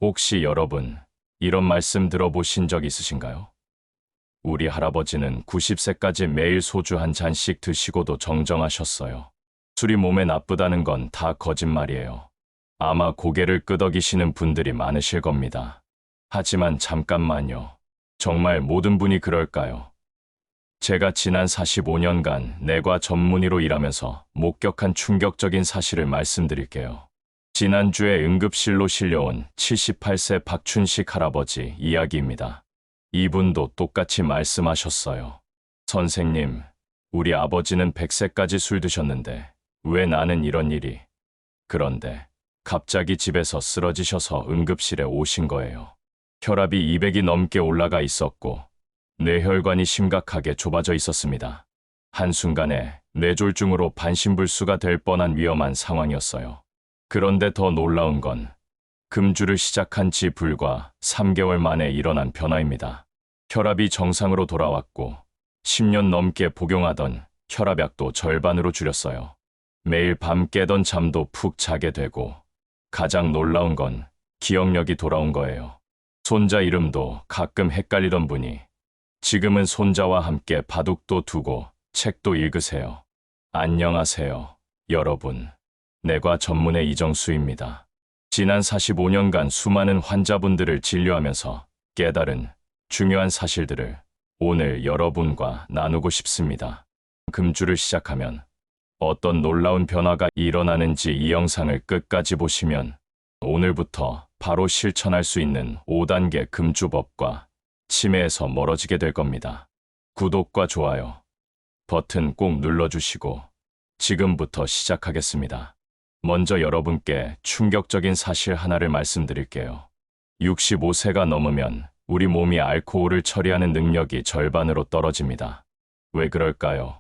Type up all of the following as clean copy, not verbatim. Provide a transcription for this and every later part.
혹시 여러분 이런 말씀 들어보신 적 있으신가요? 우리 할아버지는 90세까지 매일 소주 한 잔씩 드시고도 정정하셨어요. 술이 몸에 나쁘다는 건 다 거짓말이에요. 아마 고개를 끄덕이시는 분들이 많으실 겁니다. 하지만 잠깐만요. 정말 모든 분이 그럴까요? 제가 지난 45년간 내과 전문의로 일하면서 목격한 충격적인 사실을 말씀드릴게요. 지난주에 응급실로 실려온 78세 박춘식 할아버지 이야기입니다. 이분도 똑같이 말씀하셨어요. 선생님, 우리 아버지는 100세까지 술 드셨는데 왜 나는 이런 일이? 그런데 갑자기 집에서 쓰러지셔서 응급실에 오신 거예요. 혈압이 200이 넘게 올라가 있었고 뇌혈관이 심각하게 좁아져 있었습니다. 한순간에 뇌졸중으로 반신불수가 될 뻔한 위험한 상황이었어요. 그런데 더 놀라운 건 금주를 시작한 지 불과 3개월 만에 일어난 변화입니다. 혈압이 정상으로 돌아왔고 10년 넘게 복용하던 혈압약도 절반으로 줄였어요. 매일 밤 깨던 잠도 푹 자게 되고 가장 놀라운 건 기억력이 돌아온 거예요. 손자 이름도 가끔 헷갈리던 분이 지금은 손자와 함께 바둑도 두고 책도 읽으세요. 안녕하세요, 여러분. 내과 전문의 이정수입니다. 지난 45년간 수많은 환자분들을 진료하면서 깨달은 중요한 사실들을 오늘 여러분과 나누고 싶습니다. 금주를 시작하면 어떤 놀라운 변화가 일어나는지 이 영상을 끝까지 보시면 오늘부터 바로 실천할 수 있는 5단계 금주법과 치매에서 멀어지게 될 겁니다. 구독과 좋아요 버튼 꼭 눌러주시고 지금부터 시작하겠습니다. 먼저 여러분께 충격적인 사실 하나를 말씀드릴게요. 65세가 넘으면 우리 몸이 알코올을 처리하는 능력이 절반으로 떨어집니다. 왜 그럴까요?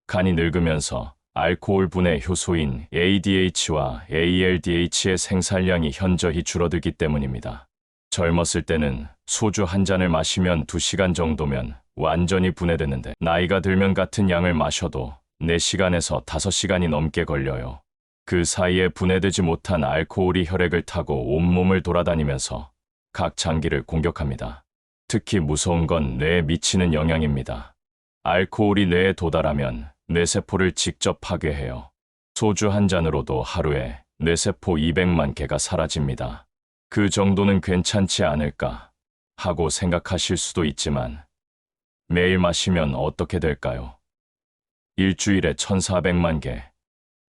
간이 늙으면서 알코올 분해 효소인 ADH와 ALDH의 생산량이 현저히 줄어들기 때문입니다. 젊었을 때는 소주 한 잔을 마시면 2시간 정도면 완전히 분해되는데 나이가 들면 같은 양을 마셔도 4시간에서 5시간이 넘게 걸려요. 그 사이에 분해되지 못한 알코올이 혈액을 타고 온몸을 돌아다니면서 각 장기를 공격합니다. 특히 무서운 건 뇌에 미치는 영향입니다. 알코올이 뇌에 도달하면 뇌세포를 직접 파괴해요. 소주 한 잔으로도 하루에 뇌세포 200만 개가 사라집니다. 그 정도는 괜찮지 않을까 하고 생각하실 수도 있지만 매일 마시면 어떻게 될까요? 일주일에 1,400만 개,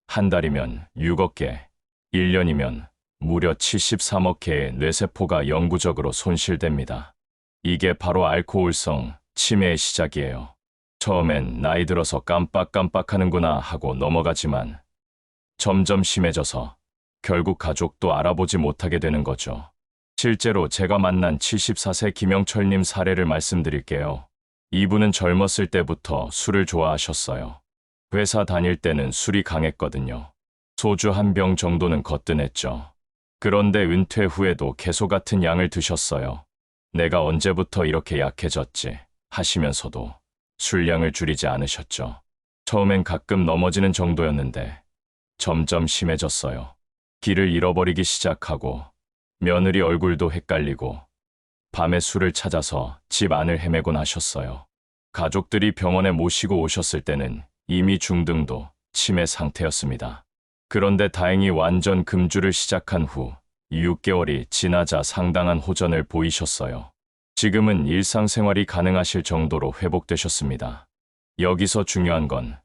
한 달이면 6억 개, 1년이면 무려 73억 개의 뇌세포가 영구적으로 손실됩니다. 이게 바로 알코올성 치매의 시작이에요. 처음엔 나이 들어서 깜빡깜빡하는구나 하고 넘어가지만 점점 심해져서 결국 가족도 알아보지 못하게 되는 거죠. 실제로 제가 만난 74세 김영철님 사례를 말씀드릴게요. 이분은 젊었을 때부터 술을 좋아하셨어요. 회사 다닐 때는 술이 강했거든요. 소주 한 병 정도는 거뜬했죠. 그런데 은퇴 후에도 계속 같은 양을 드셨어요. 내가 언제부터 이렇게 약해졌지 하시면서도 술량을 줄이지 않으셨죠. 처음엔 가끔 넘어지는 정도였는데 점점 심해졌어요. 길을 잃어버리기 시작하고 며느리 얼굴도 헷갈리고 밤에 술을 찾아서 집 안을 헤매곤 하셨어요. 가족들이 병원에 모시고 오셨을 때는 이미 중등도 치매 상태였습니다. 그런데 다행히 완전 금주를 시작한 후 6개월이 지나자 상당한 호전을 보이셨어요. 지금은 일상생활이 가능하실 정도로 회복되셨습니다. 여기서 중요한 건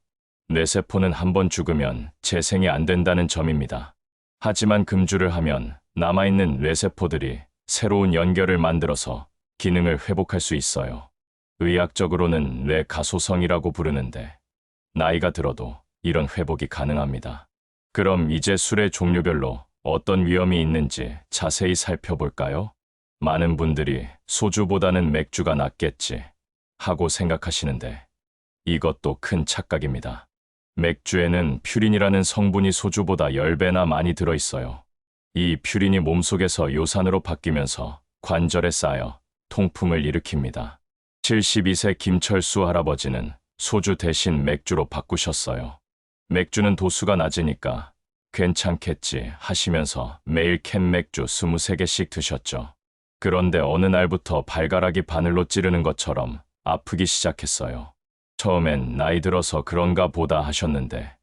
뇌세포는 한번 죽으면 재생이 안 된다는 점입니다. 하지만 금주를 하면 남아있는 뇌세포들이 새로운 연결을 만들어서 기능을 회복할 수 있어요. 의학적으로는 뇌가소성이라고 부르는데 나이가 들어도 이런 회복이 가능합니다. 그럼 이제 술의 종류별로 어떤 위험이 있는지 자세히 살펴볼까요? 많은 분들이 소주보다는 맥주가 낫겠지 하고 생각하시는데 이것도 큰 착각입니다. 맥주에는 퓨린이라는 성분이 소주보다 10배나 많이 들어있어요. 이 퓨린이 몸속에서 요산으로 바뀌면서 관절에 쌓여 통풍을 일으킵니다. 72세 김철수 할아버지는 소주 대신 맥주로 바꾸셨어요. 맥주는 도수가 낮으니까 괜찮겠지 하시면서 매일 캔 맥주 23개씩 드셨죠. 그런데 어느 날부터 발가락이 바늘로 찌르는 것처럼 아프기 시작했어요. 처음엔 나이 들어서 그런가 보다 하셨는데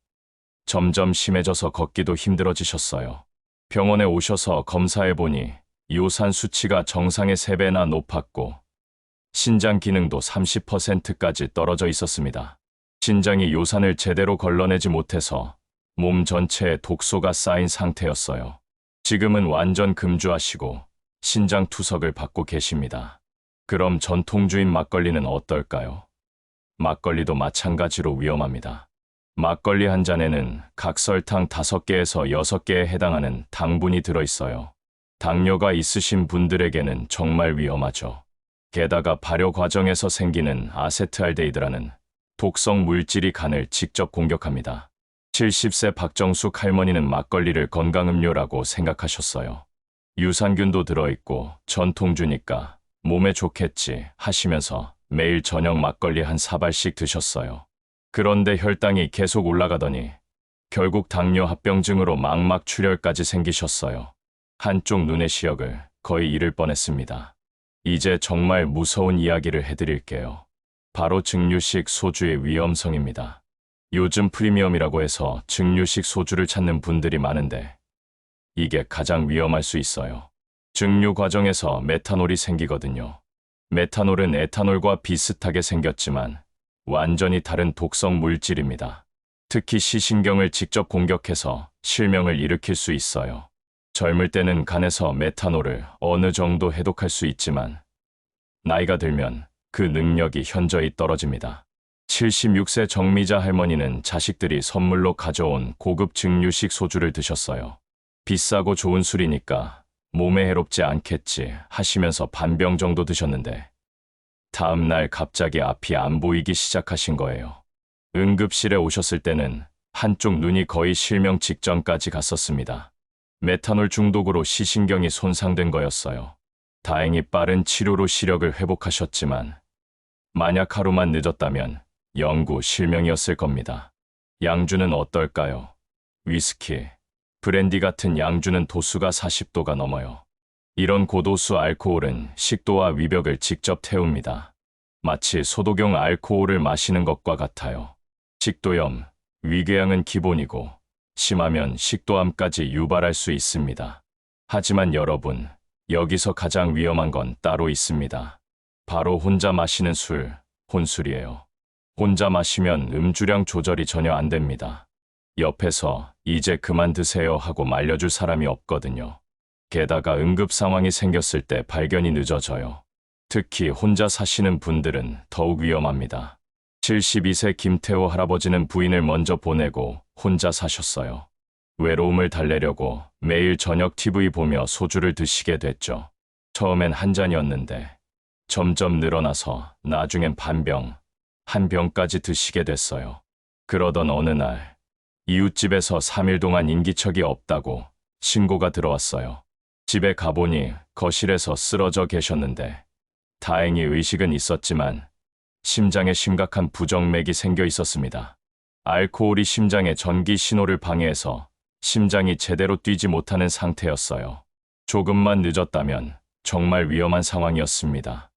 점점 심해져서 걷기도 힘들어지셨어요. 병원에 오셔서 검사해보니 요산 수치가 정상의 3배나 높았고 신장 기능도 30%까지 떨어져 있었습니다. 신장이 요산을 제대로 걸러내지 못해서 몸 전체에 독소가 쌓인 상태였어요. 지금은 완전 금주하시고 신장 투석을 받고 계십니다. 그럼 전통주인 막걸리는 어떨까요? 막걸리도 마찬가지로 위험합니다. 막걸리 한 잔에는 각설탕 5개에서 6개에 해당하는 당분이 들어있어요. 당뇨가 있으신 분들에게는 정말 위험하죠. 게다가 발효 과정에서 생기는 아세트알데히드라는 독성 물질이 간을 직접 공격합니다. 70세 박정숙 할머니는 막걸리를 건강음료라고 생각하셨어요. 유산균도 들어있고 전통주니까 몸에 좋겠지 하시면서 매일 저녁 막걸리 한 사발씩 드셨어요. 그런데 혈당이 계속 올라가더니 결국 당뇨 합병증으로 망막출혈까지 생기셨어요. 한쪽 눈의 시력을 거의 잃을 뻔했습니다. 이제 정말 무서운 이야기를 해드릴게요. 바로 증류식 소주의 위험성입니다. 요즘 프리미엄이라고 해서 증류식 소주를 찾는 분들이 많은데 이게 가장 위험할 수 있어요. 증류 과정에서 메탄올이 생기거든요. 메탄올은 에탄올과 비슷하게 생겼지만 완전히 다른 독성 물질입니다. 특히 시신경을 직접 공격해서 실명을 일으킬 수 있어요. 젊을 때는 간에서 메탄올을 어느 정도 해독할 수 있지만 나이가 들면 그 능력이 현저히 떨어집니다. 76세 정미자 할머니는 자식들이 선물로 가져온 고급 증류식 소주를 드셨어요. 비싸고 좋은 술이니까 몸에 해롭지 않겠지 하시면서 반병 정도 드셨는데 다음 날 갑자기 앞이 안 보이기 시작하신 거예요. 응급실에 오셨을 때는 한쪽 눈이 거의 실명 직전까지 갔었습니다. 메탄올 중독으로 시신경이 손상된 거였어요. 다행히 빠른 치료로 시력을 회복하셨지만 만약 하루만 늦었다면 영구 실명이었을 겁니다. 양주는 어떨까요? 위스키, 브랜디 같은 양주는 도수가 40도가 넘어요. 이런 고도수 알코올은 식도와 위벽을 직접 태웁니다. 마치 소독용 알코올을 마시는 것과 같아요. 식도염, 위궤양은 기본이고 심하면 식도암까지 유발할 수 있습니다. 하지만 여러분, 여기서 가장 위험한 건 따로 있습니다. 바로 혼자 마시는 술, 혼술이에요. 혼자 마시면 음주량 조절이 전혀 안 됩니다. 옆에서 이제 그만 드세요 하고 말려줄 사람이 없거든요. 게다가 응급 상황이 생겼을 때 발견이 늦어져요. 특히 혼자 사시는 분들은 더욱 위험합니다. 72세 김태호 할아버지는 부인을 먼저 보내고 혼자 사셨어요. 외로움을 달래려고 매일 저녁 TV 보며 소주를 드시게 됐죠. 처음엔 한 잔이었는데 점점 늘어나서 나중엔 반병, 한 병까지 드시게 됐어요. 그러던 어느 날 이웃집에서 3일 동안 인기척이 없다고 신고가 들어왔어요. 집에 가보니 거실에서 쓰러져 계셨는데 다행히 의식은 있었지만 심장에 심각한 부정맥이 생겨 있었습니다. 알코올이 심장의 전기 신호를 방해해서 심장이 제대로 뛰지 못하는 상태였어요. 조금만 늦었다면 정말 위험한 상황이었습니다.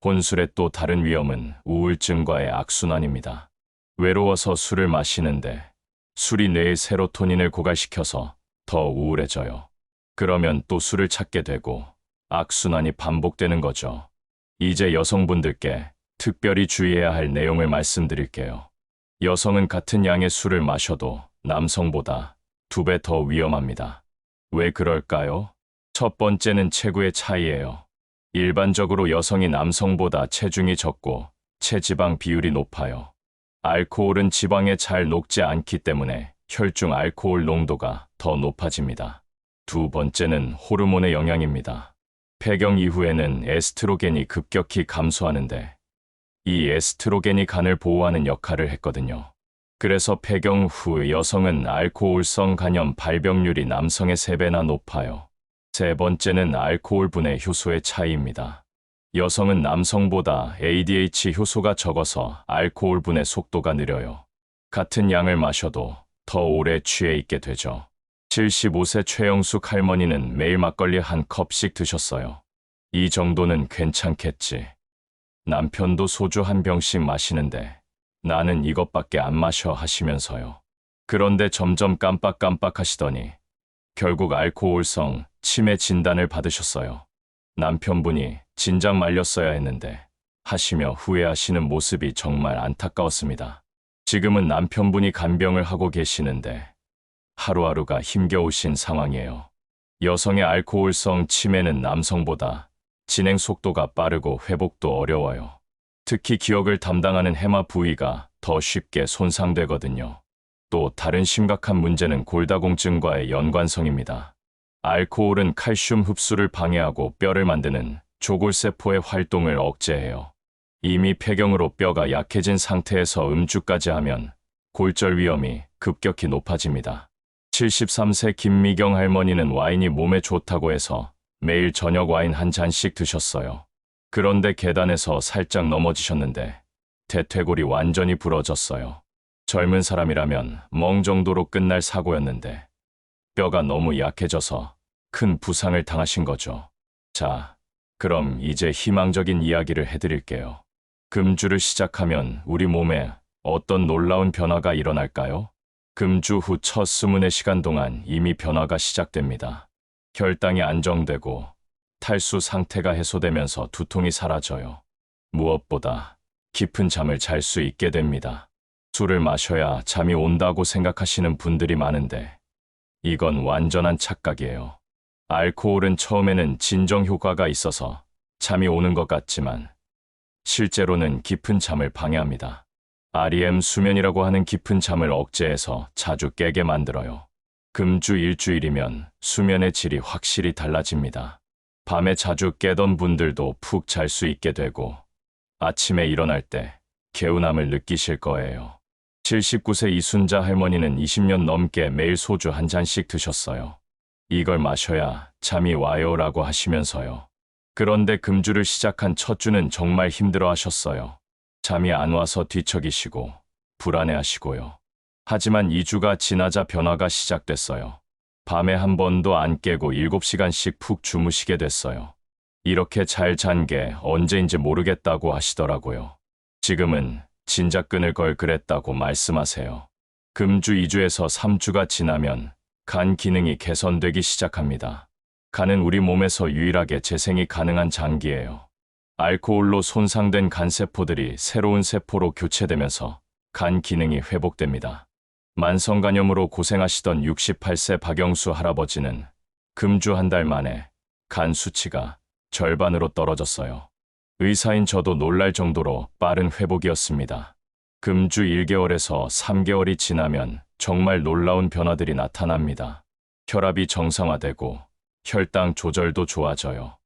혼술의 또 다른 위험은 우울증과의 악순환입니다. 외로워서 술을 마시는데 술이 뇌의 세로토닌을 고갈시켜서 더 우울해져요. 그러면 또 술을 찾게 되고 악순환이 반복되는 거죠. 이제 여성분들께 특별히 주의해야 할 내용을 말씀드릴게요. 여성은 같은 양의 술을 마셔도 남성보다 2배 더 위험합니다. 왜 그럴까요? 첫 번째는 체구의 차이예요. 일반적으로 여성이 남성보다 체중이 적고 체지방 비율이 높아요. 알코올은 지방에 잘 녹지 않기 때문에 혈중 알코올 농도가 더 높아집니다. 두 번째는 호르몬의 영향입니다. 폐경 이후에는 에스트로겐이 급격히 감소하는데 이 에스트로겐이 간을 보호하는 역할을 했거든요. 그래서 폐경 후 여성은 알코올성 간염 발병률이 남성의 3배나 높아요. 세 번째는 알코올 분해 효소의 차이입니다. 여성은 남성보다 ADH 효소가 적어서 알코올 분해 속도가 느려요. 같은 양을 마셔도 더 오래 취해 있게 되죠. 75세 최영숙 할머니는 매일 막걸리 한 컵씩 드셨어요. 이 정도는 괜찮겠지. 남편도 소주 한 병씩 마시는데 나는 이것밖에 안 마셔 하시면서요. 그런데 점점 깜빡깜빡 하시더니 결국 알코올성 치매 진단을 받으셨어요. 남편분이 진작 말렸어야 했는데 하시며 후회하시는 모습이 정말 안타까웠습니다. 지금은 남편분이 간병을 하고 계시는데 하루하루가 힘겨우신 상황이에요. 여성의 알코올성 치매는 남성보다 진행 속도가 빠르고 회복도 어려워요. 특히 기억을 담당하는 해마 부위가 더 쉽게 손상되거든요. 또 다른 심각한 문제는 골다공증과의 연관성입니다. 알코올은 칼슘 흡수를 방해하고 뼈를 만드는 조골세포의 활동을 억제해요. 이미 폐경으로 뼈가 약해진 상태에서 음주까지 하면 골절 위험이 급격히 높아집니다. 73세 김미경 할머니는 와인이 몸에 좋다고 해서 매일 저녁 와인 한 잔씩 드셨어요. 그런데 계단에서 살짝 넘어지셨는데 대퇴골이 완전히 부러졌어요. 젊은 사람이라면 멍 정도로 끝날 사고였는데 뼈가 너무 약해져서 큰 부상을 당하신 거죠. 자, 그럼 이제 희망적인 이야기를 해드릴게요. 금주를 시작하면 우리 몸에 어떤 놀라운 변화가 일어날까요? 금주 후 첫 24시간 동안 이미 변화가 시작됩니다. 혈당이 안정되고 탈수 상태가 해소되면서 두통이 사라져요. 무엇보다 깊은 잠을 잘 수 있게 됩니다. 술을 마셔야 잠이 온다고 생각하시는 분들이 많은데 이건 완전한 착각이에요. 알코올은 처음에는 진정 효과가 있어서 잠이 오는 것 같지만 실제로는 깊은 잠을 방해합니다. REM 수면이라고 하는 깊은 잠을 억제해서 자주 깨게 만들어요. 금주 일주일이면 수면의 질이 확실히 달라집니다. 밤에 자주 깨던 분들도 푹 잘 수 있게 되고 아침에 일어날 때 개운함을 느끼실 거예요. 79세 이순자 할머니는 20년 넘게 매일 소주 한 잔씩 드셨어요. 이걸 마셔야 잠이 와요라고 하시면서요. 그런데 금주를 시작한 첫 주는 정말 힘들어 하셨어요. 잠이 안 와서 뒤척이시고 불안해하시고요. 하지만 2주가 지나자 변화가 시작됐어요. 밤에 한 번도 안 깨고 7시간씩 푹 주무시게 됐어요. 이렇게 잘 잔 게 언제인지 모르겠다고 하시더라고요. 지금은 진작 끊을 걸 그랬다고 말씀하세요. 금주 2주에서 3주가 지나면 간 기능이 개선되기 시작합니다. 간은 우리 몸에서 유일하게 재생이 가능한 장기예요. 알코올로 손상된 간세포들이 새로운 세포로 교체되면서 간 기능이 회복됩니다. 만성간염으로 고생하시던 68세 박영수 할아버지는 금주 한 달 만에 간 수치가 절반으로 떨어졌어요. 의사인 저도 놀랄 정도로 빠른 회복이었습니다. 금주 1개월에서 3개월이 지나면 정말 놀라운 변화들이 나타납니다. 혈압이 정상화되고 혈당 조절도 좋아져요.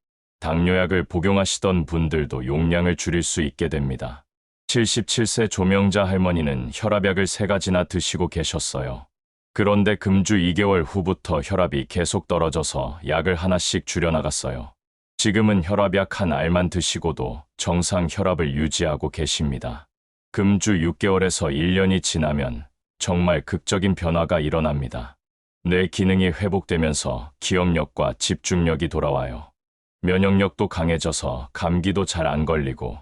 당뇨약을 복용하시던 분들도 용량을 줄일 수 있게 됩니다. 77세 조명자 할머니는 혈압약을 3가지나 드시고 계셨어요. 그런데 금주 2개월 후부터 혈압이 계속 떨어져서 약을 하나씩 줄여나갔어요. 지금은 혈압약 한 알만 드시고도 정상 혈압을 유지하고 계십니다. 금주 6개월에서 1년이 지나면 정말 극적인 변화가 일어납니다. 뇌 기능이 회복되면서 기억력과 집중력이 돌아와요. 면역력도 강해져서 감기도 잘 안 걸리고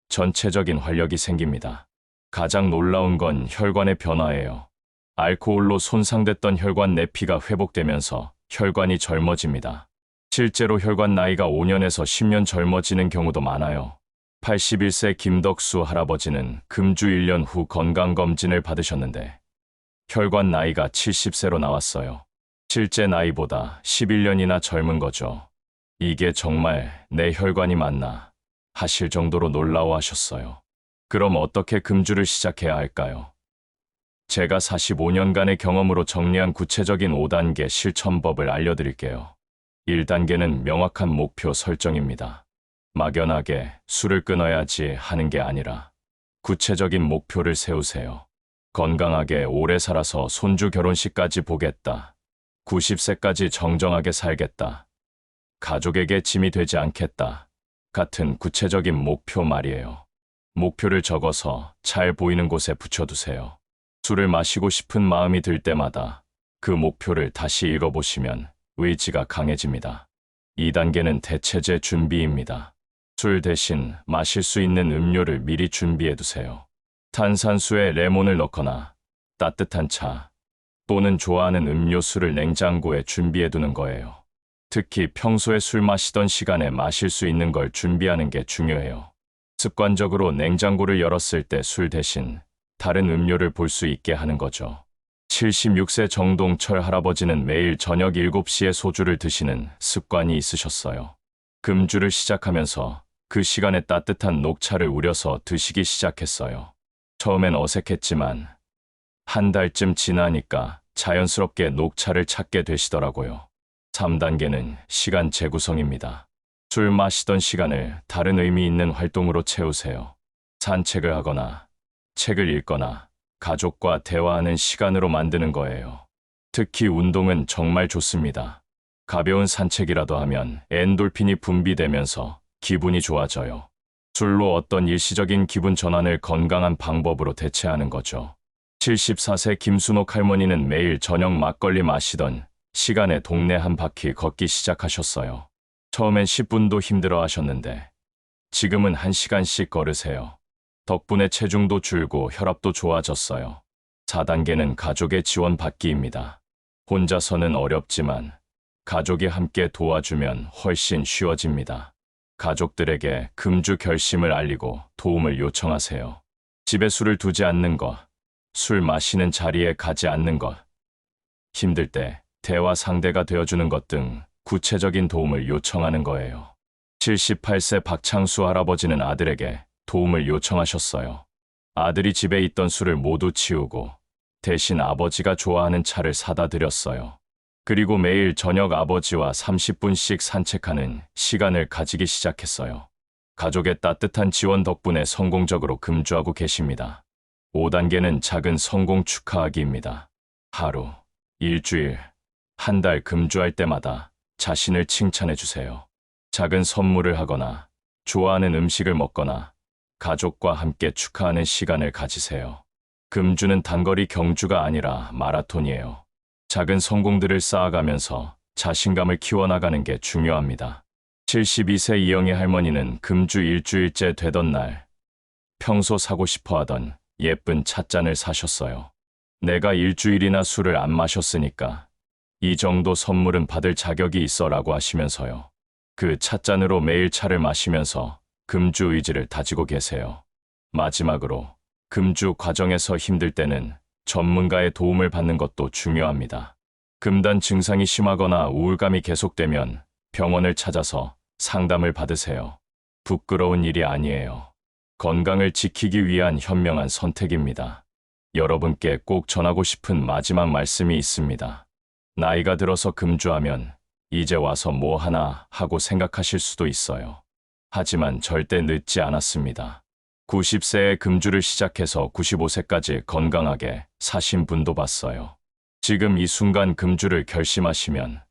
전체적인 활력이 생깁니다. 가장 놀라운 건 혈관의 변화예요. 알코올로 손상됐던 혈관 내피가 회복되면서 혈관이 젊어집니다. 실제로 혈관 나이가 5년에서 10년 젊어지는 경우도 많아요. 81세 김덕수 할아버지는 금주 1년 후 건강검진을 받으셨는데 혈관 나이가 70세로 나왔어요. 실제 나이보다 11년이나 젊은 거죠. 이게 정말 내 혈관이 맞나 하실 정도로 놀라워하셨어요. 그럼 어떻게 금주를 시작해야 할까요? 제가 45년간의 경험으로 정리한 구체적인 5단계 실천법을 알려드릴게요. 1단계는 명확한 목표 설정입니다. 막연하게 술을 끊어야지 하는 게 아니라 구체적인 목표를 세우세요. 건강하게 오래 살아서 손주 결혼식까지 보겠다. 90세까지 정정하게 살겠다. 가족에게 짐이 되지 않겠다. 같은 구체적인 목표 말이에요. 목표를 적어서 잘 보이는 곳에 붙여두세요. 술을 마시고 싶은 마음이 들 때마다 그 목표를 다시 읽어보시면 의지가 강해집니다. 2단계는 대체제 준비입니다. 술 대신 마실 수 있는 음료를 미리 준비해 두세요. 탄산수에 레몬을 넣거나 따뜻한 차 또는 좋아하는 음료수를 냉장고에 준비해 두는 거예요. 특히 평소에 술 마시던 시간에 마실 수 있는 걸 준비하는 게 중요해요. 습관적으로 냉장고를 열었을 때 술 대신 다른 음료를 볼 수 있게 하는 거죠. 76세 정동철 할아버지는 매일 저녁 7시에 소주를 드시는 습관이 있으셨어요. 금주를 시작하면서 그 시간에 따뜻한 녹차를 우려서 드시기 시작했어요. 처음엔 어색했지만 한 달쯤 지나니까 자연스럽게 녹차를 찾게 되시더라고요. 3단계는 시간 재구성입니다. 술 마시던 시간을 다른 의미 있는 활동으로 채우세요. 산책을 하거나 책을 읽거나 가족과 대화하는 시간으로 만드는 거예요. 특히 운동은 정말 좋습니다. 가벼운 산책이라도 하면 엔돌핀이 분비되면서 기분이 좋아져요. 술로 어떤 일시적인 기분 전환을 건강한 방법으로 대체하는 거죠. 74세 김순옥 할머니는 매일 저녁 막걸리 마시던 시간에 동네 한 바퀴 걷기 시작하셨어요. 처음엔 10분도 힘들어 하셨는데 지금은 1시간씩 걸으세요. 덕분에 체중도 줄고 혈압도 좋아졌어요. 4단계는 가족의 지원 받기입니다. 혼자서는 어렵지만 가족이 함께 도와주면 훨씬 쉬워집니다. 가족들에게 금주 결심을 알리고 도움을 요청하세요. 집에 술을 두지 않는 것, 술 마시는 자리에 가지 않는 것, 힘들 때 대화 상대가 되어주는 것 등 구체적인 도움을 요청하는 거예요. 78세 박창수 할아버지는 아들에게 도움을 요청하셨어요. 아들이 집에 있던 술을 모두 치우고 대신 아버지가 좋아하는 차를 사다 드렸어요. 그리고 매일 저녁 아버지와 30분씩 산책하는 시간을 가지기 시작했어요. 가족의 따뜻한 지원 덕분에 성공적으로 금주하고 계십니다. 5단계는 작은 성공 축하하기입니다. 하루, 일주일, 한 달 금주할 때마다 자신을 칭찬해 주세요. 작은 선물을 하거나 좋아하는 음식을 먹거나 가족과 함께 축하하는 시간을 가지세요. 금주는 단거리 경주가 아니라 마라톤이에요. 작은 성공들을 쌓아가면서 자신감을 키워나가는 게 중요합니다. 72세 이영애 할머니는 금주 일주일째 되던 날 평소 사고 싶어 하던 예쁜 찻잔을 사셨어요. 내가 일주일이나 술을 안 마셨으니까 이 정도 선물은 받을 자격이 있어라고 하시면서요. 그 찻잔으로 매일 차를 마시면서 금주 의지를 다지고 계세요. 마지막으로 금주 과정에서 힘들 때는 전문가의 도움을 받는 것도 중요합니다. 금단 증상이 심하거나 우울감이 계속되면 병원을 찾아서 상담을 받으세요. 부끄러운 일이 아니에요. 건강을 지키기 위한 현명한 선택입니다. 여러분께 꼭 전하고 싶은 마지막 말씀이 있습니다. 나이가 들어서 금주하면 이제 와서 뭐 하나 하고 생각하실 수도 있어요. 하지만 절대 늦지 않았습니다. 90세에 금주를 시작해서 95세까지 건강하게 사신 분도 봤어요. 지금 이 순간 금주를 결심하시면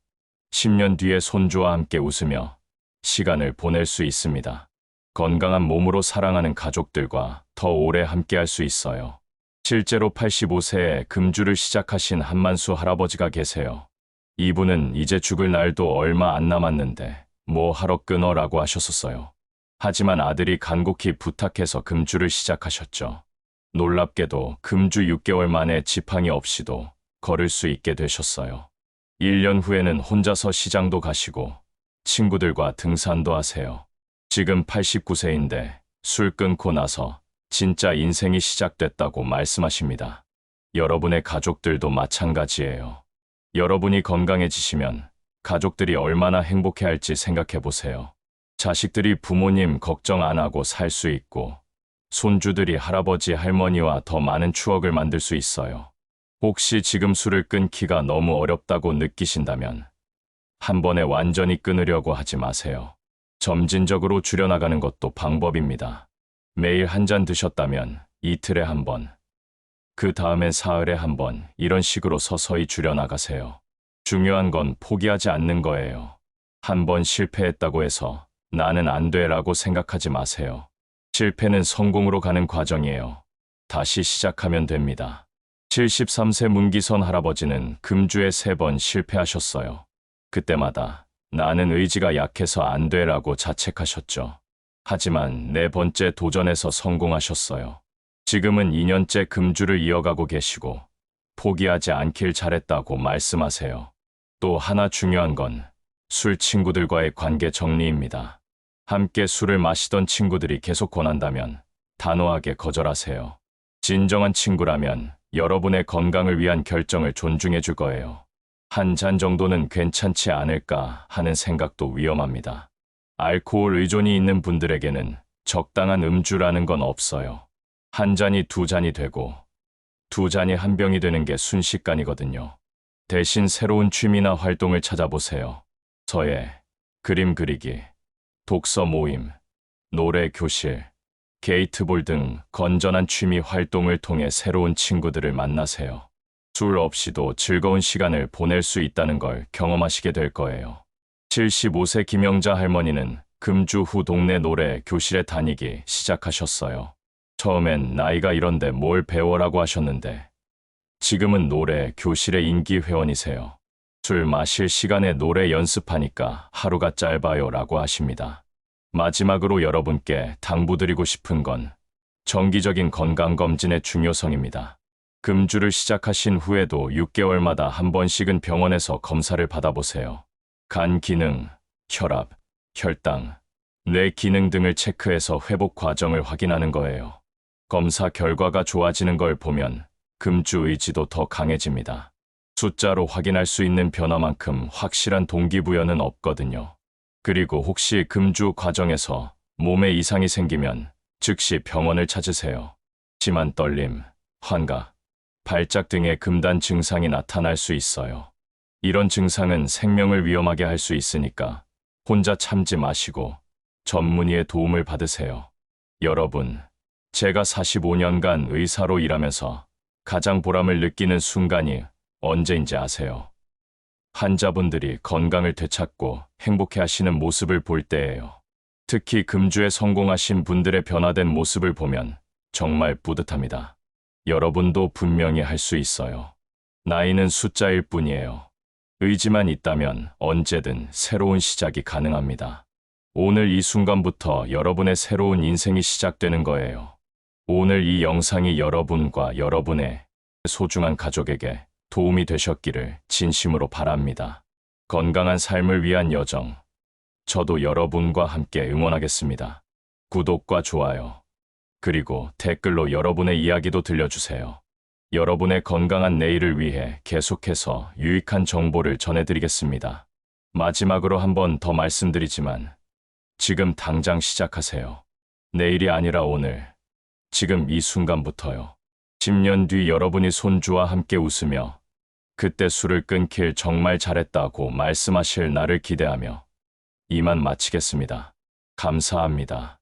10년 뒤에 손주와 함께 웃으며 시간을 보낼 수 있습니다. 건강한 몸으로 사랑하는 가족들과 더 오래 함께할 수 있어요. 실제로 85세에 금주를 시작하신 한만수 할아버지가 계세요. 이분은 이제 죽을 날도 얼마 안 남았는데 뭐 하러 끊어라고 하셨었어요. 하지만 아들이 간곡히 부탁해서 금주를 시작하셨죠. 놀랍게도 금주 6개월 만에 지팡이 없이도 걸을 수 있게 되셨어요. 1년 후에는 혼자서 시장도 가시고 친구들과 등산도 하세요. 지금 89세인데 술 끊고 나서 진짜 인생이 시작됐다고 말씀하십니다. 여러분의 가족들도 마찬가지예요. 여러분이 건강해지시면 가족들이 얼마나 행복해할지 생각해 보세요. 자식들이 부모님 걱정 안 하고 살 수 있고 손주들이 할아버지 할머니와 더 많은 추억을 만들 수 있어요. 혹시 지금 술을 끊기가 너무 어렵다고 느끼신다면 한 번에 완전히 끊으려고 하지 마세요. 점진적으로 줄여나가는 것도 방법입니다. 매일 한 잔 드셨다면 이틀에 한 번, 그 다음엔 사흘에 한 번 이런 식으로 서서히 줄여나가세요. 중요한 건 포기하지 않는 거예요. 한 번 실패했다고 해서 나는 안 돼라고 생각하지 마세요. 실패는 성공으로 가는 과정이에요. 다시 시작하면 됩니다. 73세 문기선 할아버지는 금주에 3번 실패하셨어요. 그때마다 나는 의지가 약해서 안 돼라고 자책하셨죠. 하지만 4번째 도전에서 성공하셨어요. 지금은 2년째 금주를 이어가고 계시고 포기하지 않길 잘했다고 말씀하세요. 또 하나 중요한 건 술 친구들과의 관계 정리입니다. 함께 술을 마시던 친구들이 계속 권한다면 단호하게 거절하세요. 진정한 친구라면 여러분의 건강을 위한 결정을 존중해 줄 거예요. 한 잔 정도는 괜찮지 않을까 하는 생각도 위험합니다. 알코올 의존이 있는 분들에게는 적당한 음주라는 건 없어요. 한 잔이 2잔이 되고 2잔이 한 병이 되는 게 순식간이거든요. 대신 새로운 취미나 활동을 찾아보세요. 서예, 그림 그리기, 독서 모임, 노래 교실, 게이트볼 등 건전한 취미 활동을 통해 새로운 친구들을 만나세요. 술 없이도 즐거운 시간을 보낼 수 있다는 걸 경험하시게 될 거예요. 75세 김영자 할머니는 금주 후 동네 노래 교실에 다니기 시작하셨어요. 처음엔 나이가 이런데 뭘 배워라고 하셨는데 지금은 노래 교실의 인기 회원이세요. 술 마실 시간에 노래 연습하니까 하루가 짧아요 라고 하십니다. 마지막으로 여러분께 당부드리고 싶은 건 정기적인 건강검진의 중요성입니다. 금주를 시작하신 후에도 6개월마다 한 번씩은 병원에서 검사를 받아보세요. 간 기능, 혈압, 혈당, 뇌 기능 등을 체크해서 회복 과정을 확인하는 거예요. 검사 결과가 좋아지는 걸 보면 금주 의지도 더 강해집니다. 숫자로 확인할 수 있는 변화만큼 확실한 동기부여는 없거든요. 그리고 혹시 금주 과정에서 몸에 이상이 생기면 즉시 병원을 찾으세요. 심한 떨림, 환각, 발작 등의 금단 증상이 나타날 수 있어요. 이런 증상은 생명을 위험하게 할 수 있으니까 혼자 참지 마시고 전문의의 도움을 받으세요. 여러분, 제가 45년간 의사로 일하면서 가장 보람을 느끼는 순간이 언제인지 아세요? 환자분들이 건강을 되찾고 행복해하시는 모습을 볼 때예요. 특히 금주에 성공하신 분들의 변화된 모습을 보면 정말 뿌듯합니다. 여러분도 분명히 할 수 있어요. 나이는 숫자일 뿐이에요. 의지만 있다면 언제든 새로운 시작이 가능합니다. 오늘 이 순간부터 여러분의 새로운 인생이 시작되는 거예요. 오늘 이 영상이 여러분과 여러분의 소중한 가족에게 도움이 되셨기를 진심으로 바랍니다. 건강한 삶을 위한 여정, 저도 여러분과 함께 응원하겠습니다. 구독과 좋아요, 그리고 댓글로 여러분의 이야기도 들려주세요. 여러분의 건강한 내일을 위해 계속해서 유익한 정보를 전해드리겠습니다. 마지막으로 한 번 더 말씀드리지만 지금 당장 시작하세요. 내일이 아니라 오늘, 지금 이 순간부터요. 10년 뒤 여러분이 손주와 함께 웃으며 그때 술을 끊길 정말 잘했다고 말씀하실 날을 기대하며 이만 마치겠습니다. 감사합니다.